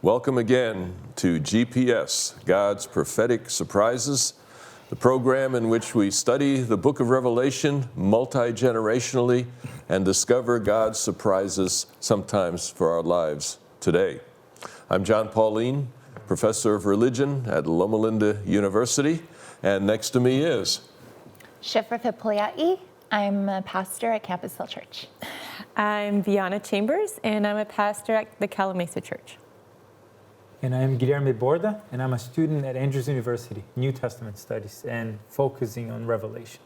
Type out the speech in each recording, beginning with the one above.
Welcome again to GPS, God's Prophetic Surprises, the program in which we study the book of Revelation multi-generationally and discover God's surprises sometimes for our lives today. I'm Jon Paulien, professor of religion at Loma Linda University, and next to me is Shifra Fipliai. I'm a pastor at Campus Hill Church. I'm Viana Chambers, and I'm a pastor at the Calamasa Church. And I'm Guilherme Borda, and I'm a student at Andrews University, New Testament Studies, and focusing on Revelation.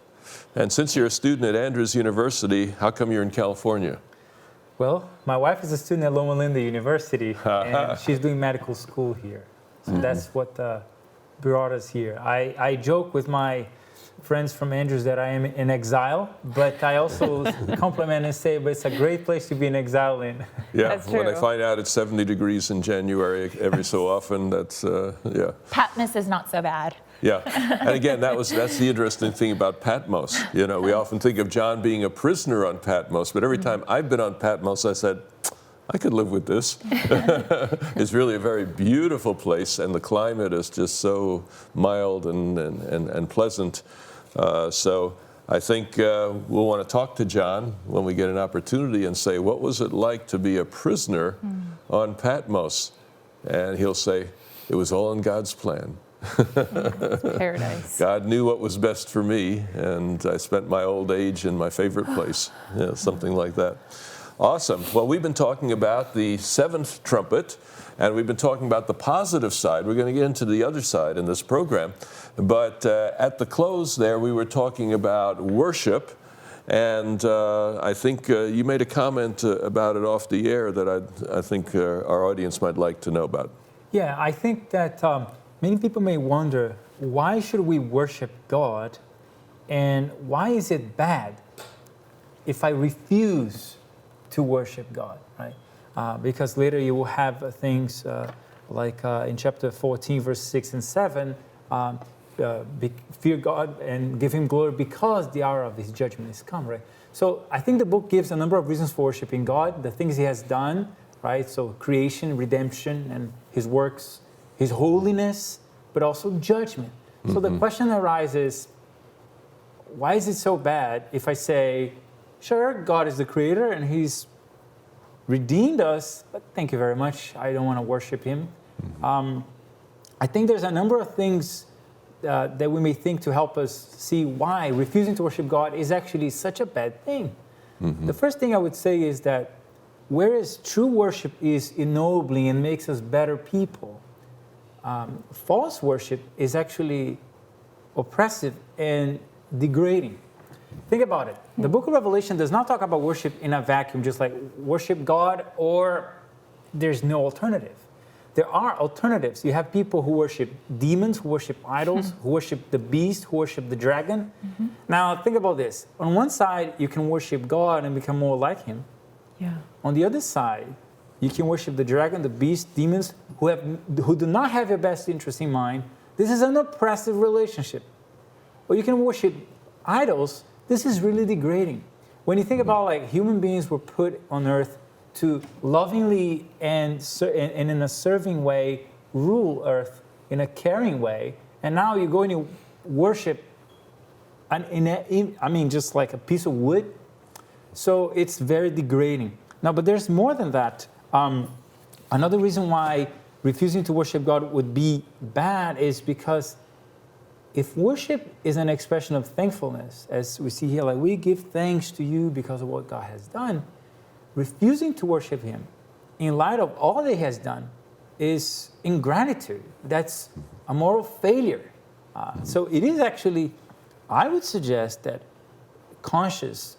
And since you're a student at Andrews University, how come you're in California? Well, my wife is a student at Loma Linda University, and she's doing medical school here. So that's what brought us here. I joke with my friends from Andrews that I am in exile, but I also compliment and say, but it's a great place to be in exile in. Yeah, That's when I true. find out it's 70 degrees in January every so often, that's, yeah. Patmos is not so bad. Yeah, and again, that's the interesting thing about Patmos. You know, we often think of John being a prisoner on Patmos, but every time I've been on Patmos, I said, I could live with this. It's really a very beautiful place, and the climate is just so mild and pleasant. So I think we'll want to talk to John when we get an opportunity and say, what was it like to be a prisoner on Patmos? And he'll say, it was all in God's plan. Paradise. God knew what was best for me, and I spent my old age in my favorite place. Yeah, something like that. Awesome. Well, we've been talking about the seventh trumpet, and we've been talking about the positive side. We're going to get into the other side in this program. But at the close there, we were talking about worship, and I think you made a comment about it off the air that I think our audience might like to know about. Yeah, I think that many people may wonder, why should we worship God, and why is it bad if I refuse to worship God, right? Because later you will have things like in chapter 14, verse 6 and 7, fear God and give Him glory because the hour of His judgment is come, right? So I think the book gives a number of reasons for worshiping God, the things He has done, right? So creation, redemption, and His works, His holiness, but also judgment. So the question arises, why is it so bad if I say, sure, God is the creator and He's redeemed us, but thank you very much, I don't want to worship Him. I think there's a number of things that we may think to help us see why refusing to worship God is actually such a bad thing. The first thing I would say is that whereas true worship is ennobling and makes us better people, false worship is actually oppressive and degrading. Think about it. The book of Revelation does not talk about worship in a vacuum, just like worship God or there's no alternative. There are alternatives. You have people who worship demons, who worship idols, who worship the beast, who worship the dragon. Now, think about this. On one side, you can worship God and become more like Him. Yeah. On the other side, you can worship the dragon, the beast, demons, who do not have your best interest in mind. This is an oppressive relationship. Or you can worship idols. This is really degrading. When you think about like human beings were put on earth to lovingly and in a serving way rule earth in a caring way, and now you're going to worship just like a piece of wood. So it's very degrading. Now, but there's more than that. Another reason why refusing to worship God would be bad is because if worship is an expression of thankfulness, as we see here, like we give thanks to you because of what God has done, refusing to worship Him in light of all that He has done is ingratitude. That's a moral failure. So it is actually, I would suggest that conscious,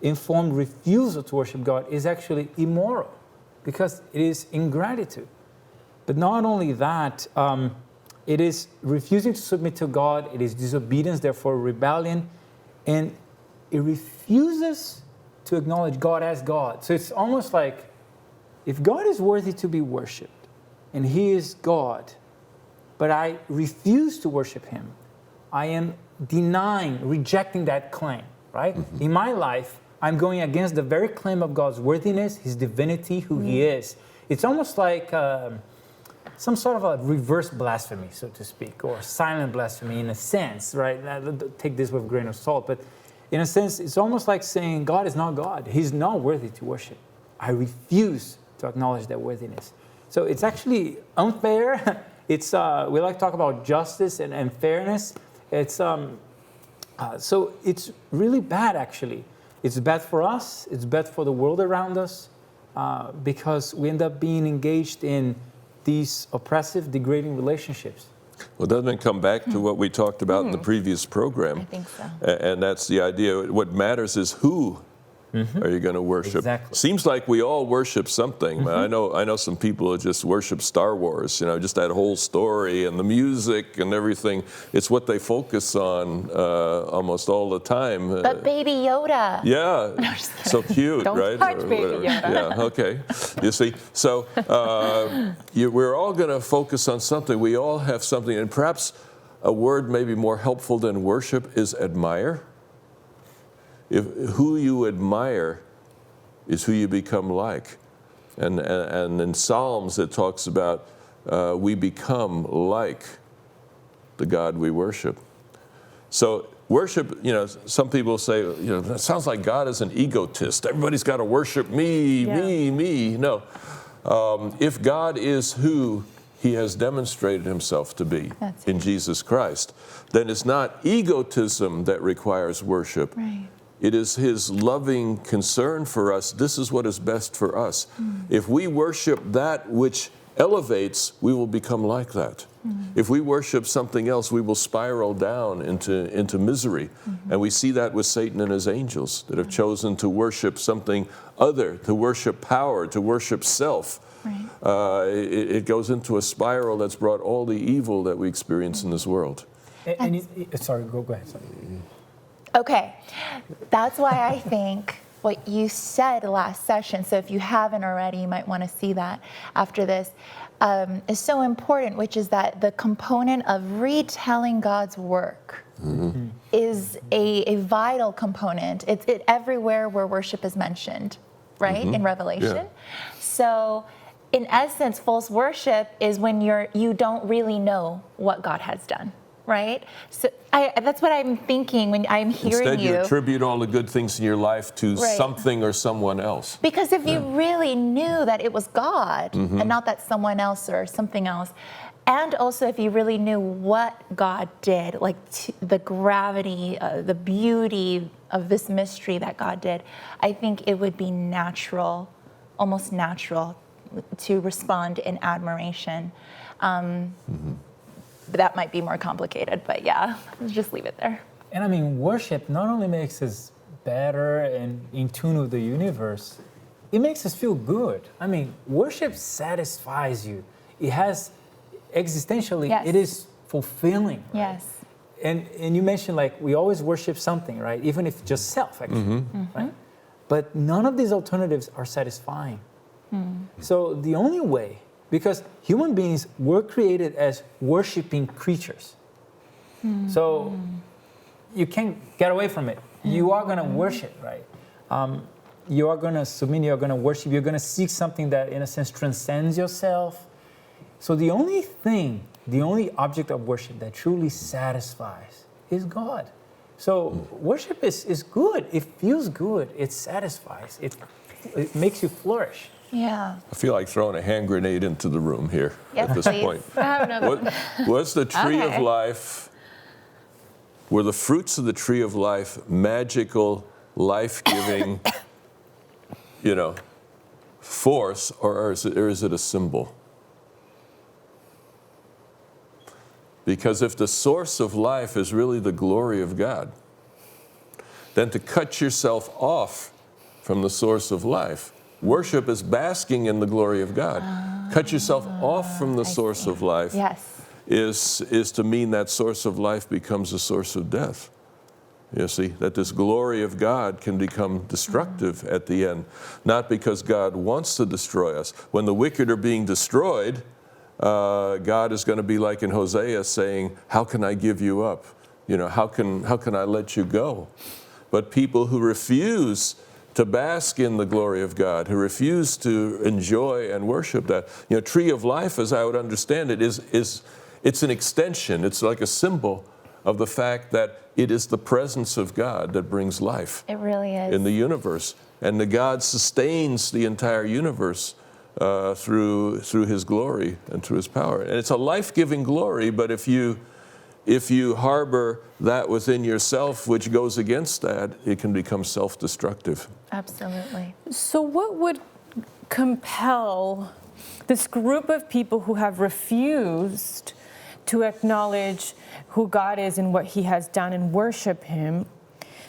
informed refusal to worship God is actually immoral because it is ingratitude. But not only that, it is refusing to submit to God, it is disobedience, therefore rebellion, and it refuses to acknowledge God as God. So it's almost like if God is worthy to be worshipped, and He is God, but I refuse to worship Him, I am denying, rejecting that claim, right? In my life, I'm going against the very claim of God's worthiness, His divinity, who He is. it's almost like some sort of a reverse blasphemy, so to speak, or silent blasphemy in a sense, right? Now, take this with a grain of salt, but in a sense, it's almost like saying God is not God. He's not worthy to worship. I refuse to acknowledge that worthiness. So it's actually unfair. It's we like to talk about justice and fairness. It's so it's really bad, actually. It's bad for us. It's bad for the world around us because we end up being engaged in these oppressive, degrading relationships. Well, doesn't it come back to what we talked about in the previous program? I think so. And that's the idea. What matters is who are you going to worship? Exactly. Seems like we all worship something. I know some people who just worship Star Wars, just that whole story and the music and everything. It's what they focus on almost all the time. But Baby Yoda. Yeah, No, just kidding. so cute, Don't right? touch Or Baby whatever. Yoda. Yeah, okay. You see, so we're all going to focus on something. We all have something, and perhaps a word maybe more helpful than worship is admire. If who you admire is who you become like. And in Psalms it talks about we become like the God we worship. So worship, some people say, that sounds like God is an egotist. Everybody's got to worship me, me. No. If God is who He has demonstrated Himself to be in Jesus Christ, then it's not egotism that requires worship. Right. It is His loving concern for us. This is what is best for us. If we worship that which elevates, we will become like that. If we worship something else, we will spiral down into misery. And we see that with Satan and his angels that have chosen to worship something other, to worship power, to worship self. Right. It goes into a spiral that's brought all the evil that we experience in this world. Sorry, go ahead. Sorry. Okay, that's why I think what you said last session, so if you haven't already, you might want to see that after this, is so important, which is that the component of retelling God's work is a vital component. It's everywhere where worship is mentioned, right, in Revelation. Yeah. So in essence, false worship is when you don't really know what God has done. Right? So that's what I'm thinking when I'm hearing Instead, you attribute all the good things in your life to something or someone else. Because if you really knew that it was God and not that someone else or something else, and also if you really knew what God did, like the gravity, the beauty of this mystery that God did, I think it would be natural, almost natural, to respond in admiration. That might be more complicated, but yeah, let's just leave it there. And I mean, worship not only makes us better and in tune with the universe, it makes us feel good. I mean, worship satisfies you. It has, existentially, it is fulfilling. Right? Yes. And you mentioned, like, we always worship something, right? Even if just self, actually, right? But none of these alternatives are satisfying. So the only way, because human beings were created as worshiping creatures. So you can't get away from it. You are going to worship, right? You are going to submit, you are going to worship, you're going to seek something that, in a sense, transcends yourself. So the only thing, the only object of worship that truly satisfies is God. So worship is good. It feels good. It satisfies. It makes you flourish. Yeah. I feel like throwing a hand grenade into the room here at this please. point. Was the tree of life, were the fruits of the tree of life magical, life-giving, force, or is it a symbol? Because if the source of life is really the glory of God, then to cut yourself off from the source of life, worship is basking in the glory of God. Cut yourself off from the source of life is to mean that source of life becomes a source of death. You see, that this glory of God can become destructive at the end, not because God wants to destroy us. When the wicked are being destroyed, God is going to be like in Hosea saying, how can I give you up? How can I let you go? But people who refuse to bask in the glory of God, who refuse to enjoy and worship that. You know, tree of life, as I would understand it, it's an extension. It's like a symbol of the fact that it is the presence of God that brings life. It really is. In the universe. And the God sustains the entire universe through His glory and through His power. And it's a life-giving glory, but if you harbor that within yourself, which goes against that, it can become self-destructive. Absolutely. So what would compel this group of people who have refused to acknowledge who God is and what He has done and worship Him?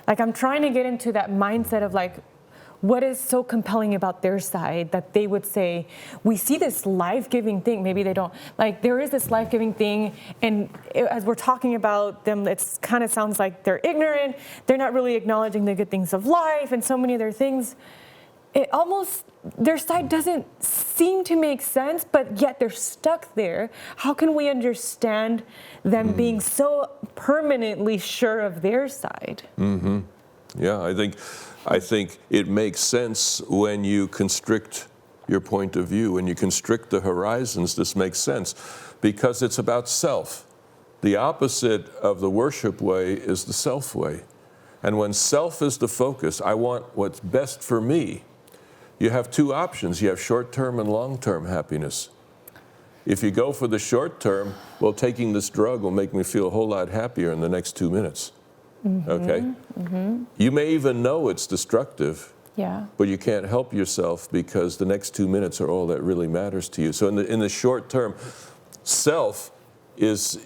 Like, I'm trying to get into that mindset of like, what is so compelling about their side that they would say, we see this life-giving thing, maybe they don't, like there is this life-giving thing, and as we're talking about them, it kind of sounds like they're ignorant, they're not really acknowledging the good things of life and so many other things. It almost, their side doesn't seem to make sense, but yet they're stuck there. How can we understand them being so permanently sure of their side? Mm-hmm. Yeah, I think it makes sense when you constrict your point of view, when you constrict the horizons. This makes sense because it's about self. The opposite of the worship way is the self way. And when self is the focus, I want what's best for me, you have two options. You have short-term and long-term happiness. If you go for the short term, well, taking this drug will make me feel a whole lot happier in the next 2 minutes. Mm-hmm, okay? Mm-hmm. You may even know it's destructive, but you can't help yourself because the next 2 minutes are all that really matters to you. So in the short term, self is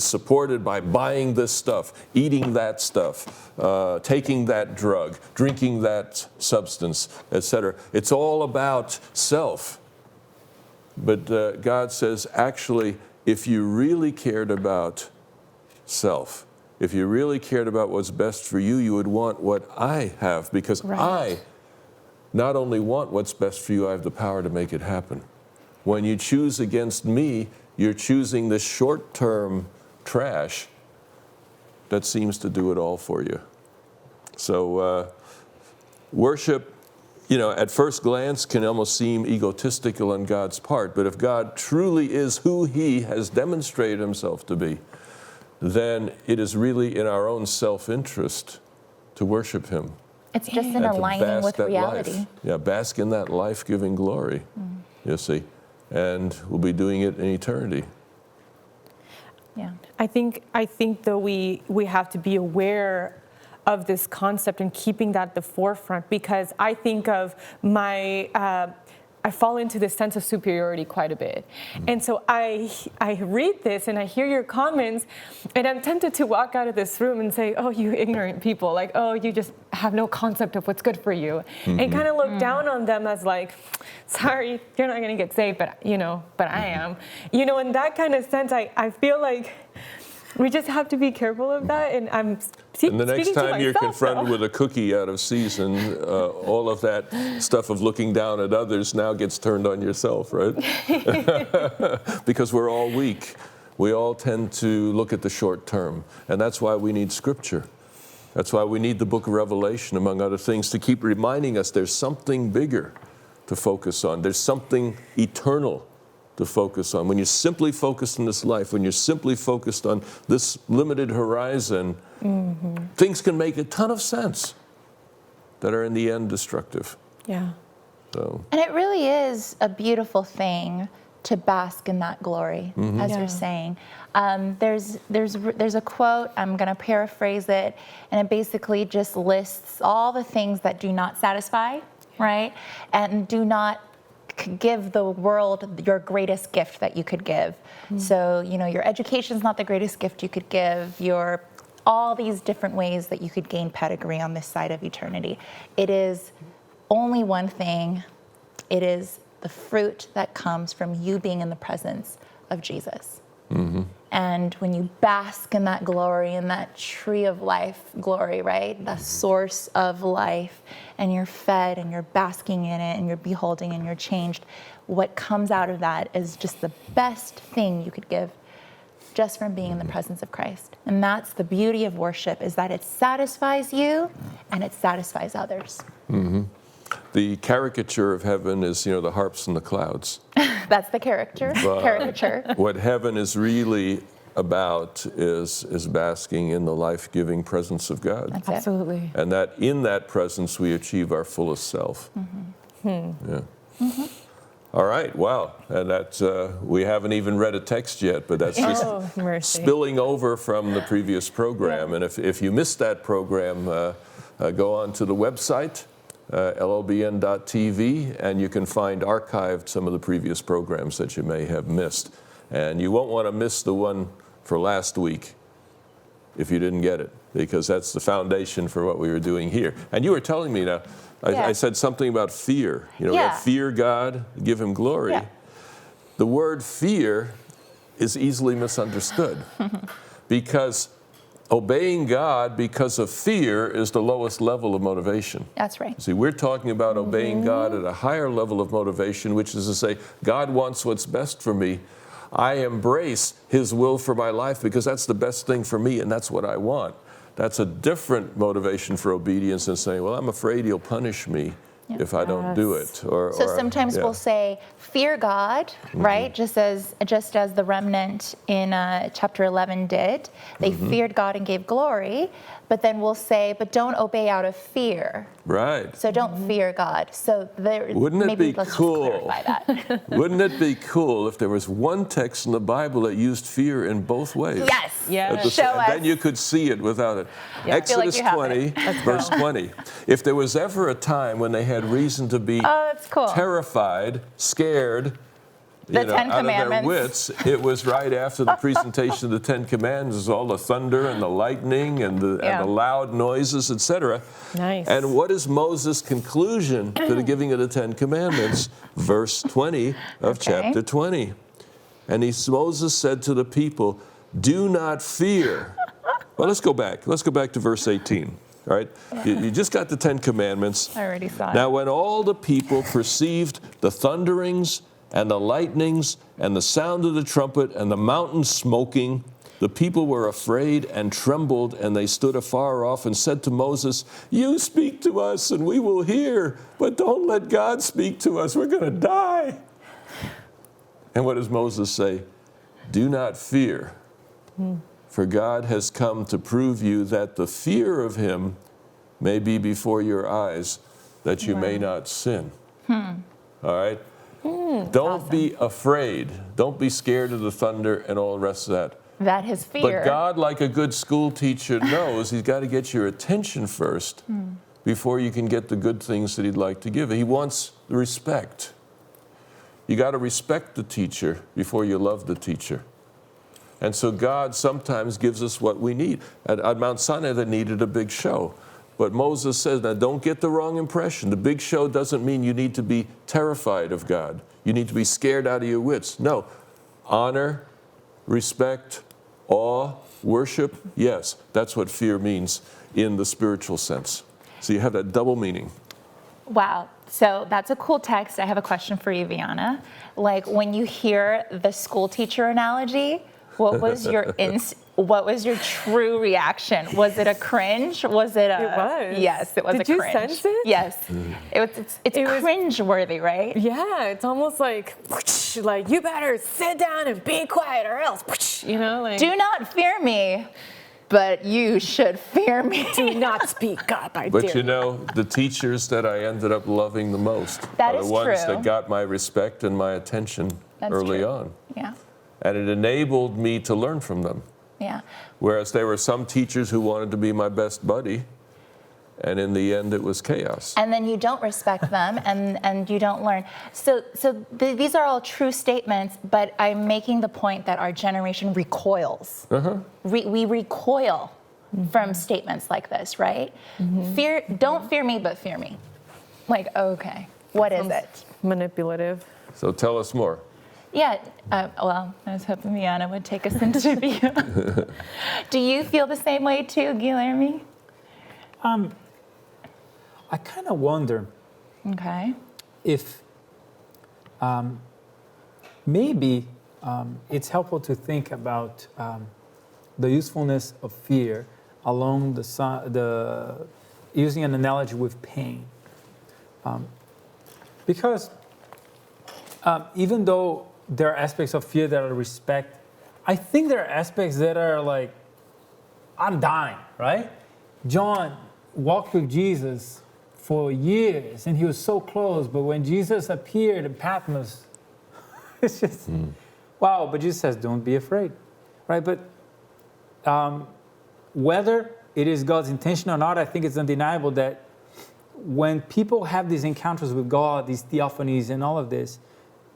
supported by buying this stuff, eating that stuff, taking that drug, drinking that substance, etc. It's all about self. But God says, actually, if you really cared about self, if you really cared about what's best for you, you would want what I have, because I not only want what's best for you, I have the power to make it happen. When you choose against me, you're choosing the short-term trash that seems to do it all for you. So worship, you know, at first glance can almost seem egotistical on God's part, but if God truly is who He has demonstrated Himself to be, then it is really in our own self-interest to worship Him. It's just in aligning with reality. Life. Yeah, bask in that life-giving glory, you see. And we'll be doing it in eternity. Yeah, I think though we have to be aware of this concept and keeping that at the forefront, because I think of I fall into this sense of superiority quite a bit. And so I read this and I hear your comments and I'm tempted to walk out of this room and say, oh, you ignorant people, like, oh, you just have no concept of what's good for you. And kind of look down on them as like, sorry, you're not gonna get saved, but I am. You know, in that kind of sense, I feel like we just have to be careful of that, and I'm speaking to myself. And the next time you're confronted with a cookie out of season, all of that stuff of looking down at others now gets turned on yourself, right? Because we're all weak. We all tend to look at the short term, and that's why we need Scripture. That's why we need the book of Revelation, among other things, to keep reminding us there's something bigger to focus on. There's something eternal to focus on. When you're simply focused on this life, when you're simply focused on this limited horizon, things can make a ton of sense that are in the end destructive. Yeah. So. And it really is a beautiful thing to bask in that glory, as you're saying. There's a quote, I'm going to paraphrase it, and it basically just lists all the things that do not satisfy, right? And do not give the world your greatest gift that you could give. So, you know, your education's not the greatest gift you could give, all these different ways that you could gain pedigree on this side of eternity. It is only one thing. It is the fruit that comes from you being in the presence of Jesus. And when you bask in that glory, in that tree of life glory, right? The source of life, and you're fed and you're basking in it and you're beholding and you're changed, what comes out of that is just the best thing you could give just from being in the presence of Christ. And that's the beauty of worship, is that it satisfies you and it satisfies others. the caricature of heaven is, the harps and the clouds. That's the caricature. What heaven is really about is basking in the life-giving presence of God. That's it. Absolutely. And that in that presence we achieve our fullest self. Yeah. All right, wow. And that's, we haven't even read a text yet, but that's just spilling over from the previous program. And if you missed that program, go on to the website, LLBN.TV, and you can find archived some of the previous programs that you may have missed. And you won't want to miss the one for last week if you didn't get it, because that's the foundation for what we were doing here. And you were telling me now, I said something about fear. We have fear God, give him glory. Yeah. The word fear is easily misunderstood because obeying God because of fear is the lowest level of motivation. That's right. See, we're talking about obeying God at a higher level of motivation, which is to say, God wants what's best for me. I embrace his will for my life because that's the best thing for me and that's what I want. That's a different motivation for obedience than saying, well, I'm afraid he'll punish me if I don't do it. So sometimes we'll say, fear God, right? Just as the remnant in chapter 11 did. They feared God and gave glory. But then we'll say, but don't obey out of fear. Right. So don't fear God. So Wouldn't it maybe be let's cool? just clarify that. Wouldn't it be cool if there was one text in the Bible that used fear in both ways? Yes. Yes. Show us. Then you could see it without it. Yeah. Exodus I feel like you 20, verse 20. If there was ever a time when they had reason to be that's cool. terrified, scared, The Ten out of their Commandments. wits, it was right after the presentation of the Ten Commandments, all the thunder and the lightning and the loud noises, etc. Nice. And what is Moses' conclusion to the giving of the Ten Commandments? Verse 20 of chapter 20. And Moses said to the people, do not fear. Well, let's go back. Let's go back to verse 18. All right? You just got the Ten Commandments. I already saw it. Now, when all the people perceived the thunderings and the lightnings and the sound of the trumpet and the mountain smoking, the people were afraid and trembled, and they stood afar off and said to Moses, you speak to us and we will hear, but don't let God speak to us. We're going to die. And what does Moses say? Do not fear, for God has come to prove you that the fear of him may be before your eyes, that you may not sin. All right? Don't be afraid. Don't be scared of the thunder and all the rest of that. That is fear. But God, like a good school teacher, knows he's got to get your attention first before you can get the good things that he'd like to give. He wants respect. You got to respect the teacher before you love the teacher. And so God sometimes gives us what we need. At Mount Sinai, they needed a big show. But Moses says, now don't get the wrong impression. The big show doesn't mean you need to be terrified of God. You need to be scared out of your wits. No. Honor, respect, awe, worship, yes, that's what fear means in the spiritual sense. So you have that double meaning. Wow. So that's a cool text. I have a question for you, Viana. Like when you hear the school teacher analogy, what was your true reaction? Was it a cringe? Was it a? It was. Yes, it was a cringe. Did you sense it? Yes. It's cringe-worthy, right? Yeah, it's almost like you better sit down and be quiet or else, like. Do not fear me, but you should fear me. Do not speak up, I But dare the teachers that I ended up loving the most That are is the ones true. that got my respect and my attention early true. on. Yeah. And it enabled me to learn from them. Yeah. Whereas there were some teachers who wanted to be my best buddy, and in the end it was chaos. And then you don't respect them, and you don't learn. So these are all true statements, but I'm making the point that our generation recoils. We recoil from statements like this, right? Don't fear me, but fear me. Like, okay, what is it? Manipulative. So tell us more. Yeah, well, I was hoping Viana would take us into view. Do you feel the same way too, Guilherme? I kind of wonder if maybe it's helpful to think about the usefulness of fear along the using an analogy with pain. Because even though there are aspects of fear that are respect, I think there are aspects that are like, I'm dying, right? John walked with Jesus for years, and he was so close, but when Jesus appeared in Patmos, it's just, wow, but Jesus says, don't be afraid, right? But whether it is God's intention or not, I think it's undeniable that when people have these encounters with God, these theophanies and all of this,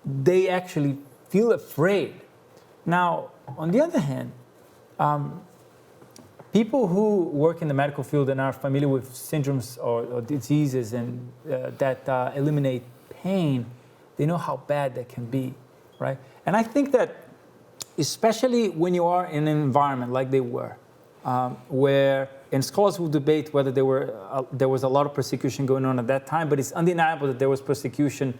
they actually feel afraid. Now, on the other hand, people who work in the medical field and are familiar with syndromes or diseases and that eliminate pain, they know how bad that can be, right? And I think that especially when you are in an environment like they were, where, and scholars will debate whether there was a lot of persecution going on at that time, but it's undeniable that there was persecution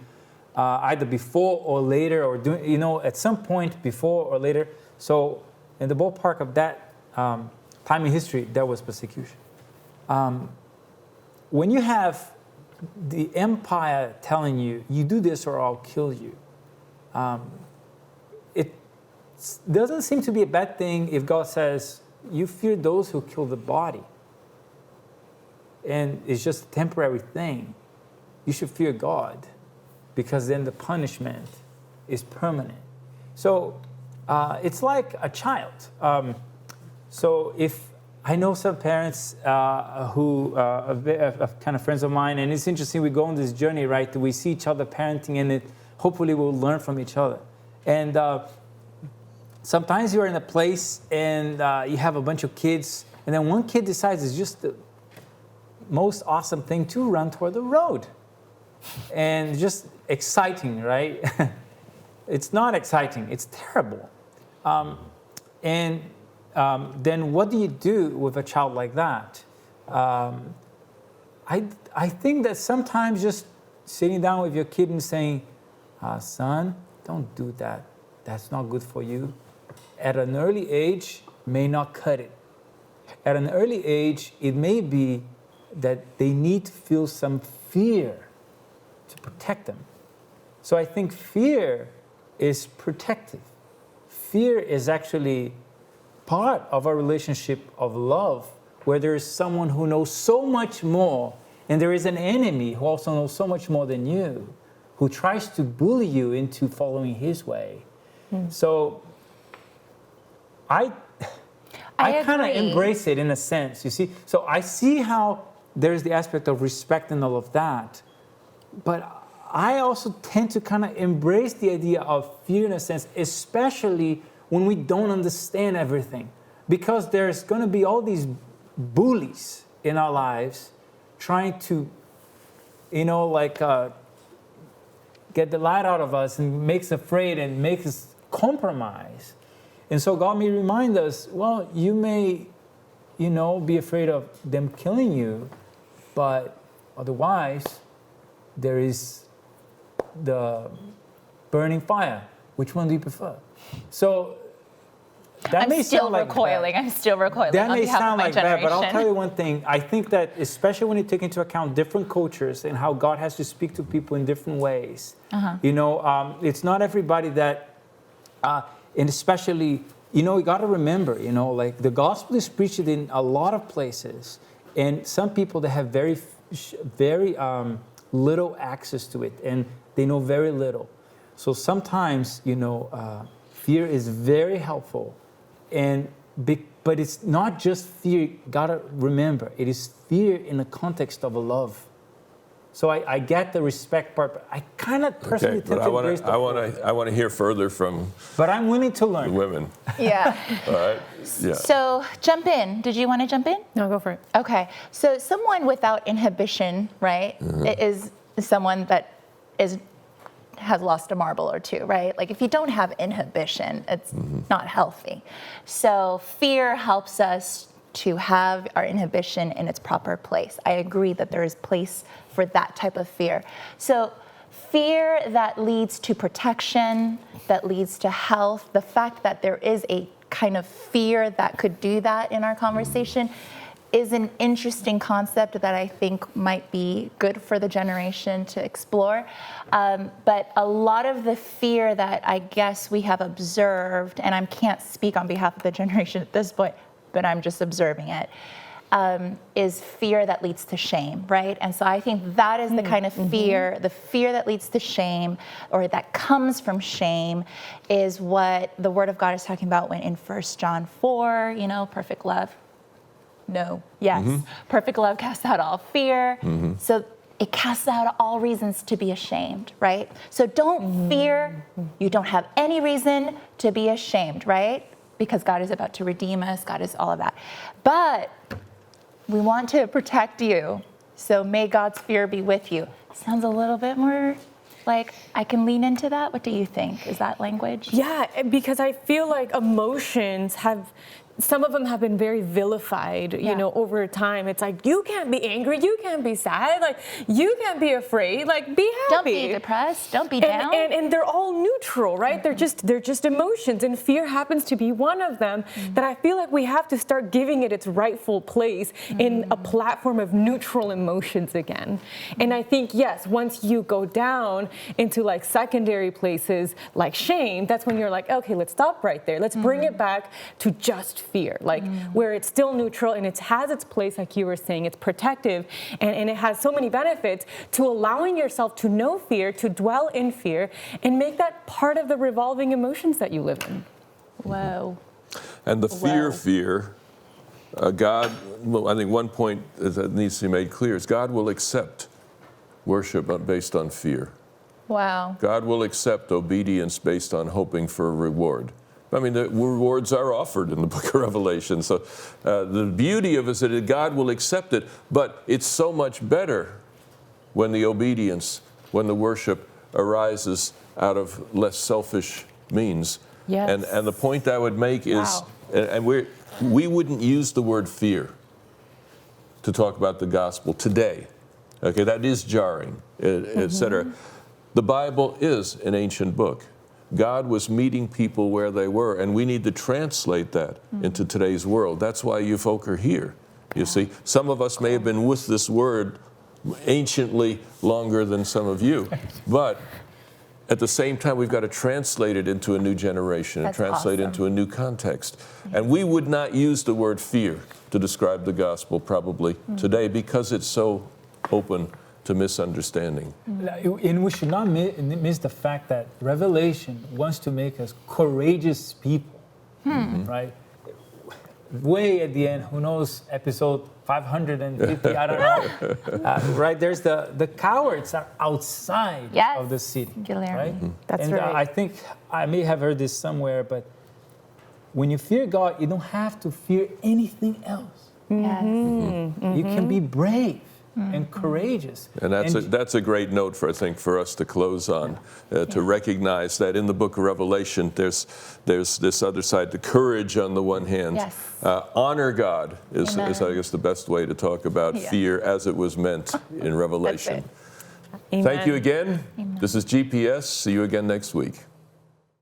either before or later, or at some point before or later. So in the ballpark of that time in history, there was persecution. When you have the empire telling you, you do this or I'll kill you, it doesn't seem to be a bad thing if God says, you fear those who kill the body. And it's just a temporary thing. You should fear God, because then the punishment is permanent. So it's like a child. So if I know some parents who are kind of friends of mine, and it's interesting, we go on this journey, right? We see each other parenting, and hopefully we'll learn from each other. And sometimes you're in a place and you have a bunch of kids, and then one kid decides it's just the most awesome thing to run toward the road. And just exciting, right? It's not exciting, it's terrible. Then what do you do with a child like that? I think that sometimes just sitting down with your kid and saying, son, don't do that. That's not good for you. At an early age, may not cut it. At an early age, it may be that they need to feel some fear to protect them. So I think fear is protective. Fear is actually part of a relationship of love, where there is someone who knows so much more, and there is an enemy who also knows so much more than you, who tries to bully you into following his way. So I kind of embrace it in a sense, you see. So I see how there's the aspect of respect and all of that, but I also tend to kind of embrace the idea of fear in a sense, especially when we don't understand everything. Because there's going to be all these bullies in our lives trying to, get the light out of us and make us afraid and make us compromise. And so God may remind us, well, you may, be afraid of them killing you, but otherwise there is the burning fire. Which one do you prefer? So that may sound like bad. I'm still recoiling. That may sound like bad, but I'll generation. tell you one thing. I think that especially when you take into account different cultures and how God has to speak to people in different ways, it's not everybody that, and especially, you got to remember, the gospel is preached in a lot of places, and some people that have very little access to it, and they know very little. So sometimes, fear is very helpful, but it's not just fear. You gotta remember, it is fear in the context of a love. So I get the respect part, but I kind of personally tend to embrace the I want to hear further from. But I'm willing to learn. The women. Yeah. All right. Yeah. So jump in. Did you want to jump in? No, go for it. Okay. So someone without inhibition, right, is someone that has lost a marble or two, right? Like if you don't have inhibition, it's not healthy. So fear helps us to have our inhibition in its proper place. I agree that there is place for that type of fear. So fear that leads to protection, that leads to health, the fact that there is a kind of fear that could do that in our conversation, is an interesting concept that I think might be good for the generation to explore. But a lot of the fear that I guess we have observed, and I can't speak on behalf of the generation at this point, but I'm just observing it, is fear that leads to shame, right? And so I think that is the kind of fear, the fear that leads to shame, or that comes from shame, is what the Word of God is talking about when in 1 John 4, perfect love. No, yes. Perfect love casts out all fear. So it casts out all reasons to be ashamed, right? So don't fear. You don't have any reason to be ashamed, right? Because God is about to redeem us. God is all of that. But we want to protect you. So may God's fear be with you. Sounds a little bit more like I can lean into that. What do you think? Is that language? Yeah, because I feel like emotions some of them have been very vilified, over time. It's like, you can't be angry, you can't be sad, like, you can't be afraid, like, be happy. Don't be depressed, don't be down. And they're all neutral, right? They're just emotions, and fear happens to be one of them that I feel like we have to start giving it its rightful place in a platform of neutral emotions again. And I think, yes, once you go down into like secondary places like shame, that's when you're like, okay, let's stop right there. Let's bring it back to just fear, like where it's still neutral and it has its place, like you were saying, it's protective, and it has so many benefits to allowing yourself to know fear, to dwell in fear, and make that part of the revolving emotions that you live in. Whoa. And the fear, God, I think one point that needs to be made clear is God will accept worship based on fear. Wow. God will accept obedience based on hoping for a reward. I mean, the rewards are offered in the book of Revelation. So the beauty of it is that God will accept it, but it's so much better when the obedience, when the worship arises out of less selfish means. Yes. And the point I would make is, and we wouldn't use the word fear to talk about the gospel today. Okay, that is jarring, etc. The Bible is an ancient book. God was meeting people where they were, and we need to translate that into today's world. That's why you folk are here, you see. Some of us may have been with this word anciently longer than some of you, but at the same time, we've got to translate it into a new generation and translate it into a new context. And we would not use the word fear to describe the gospel probably today because it's so open to misunderstanding. And we should not miss the fact that Revelation wants to make us courageous people, right? Way at the end, who knows, episode 550, I don't know. Right, there's the cowards are outside of the city. Right? That's right. I think I may have heard this somewhere, but when you fear God, you don't have to fear anything else. Yes. You can be brave and courageous. And that's a great note for us to close on, to recognize that in the book of Revelation there's this other side, the courage on the one hand. Yes. Honor God is I guess the best way to talk about fear as it was meant in Revelation. That's it. Thank you again. Amen. This is GPS. See you again next week.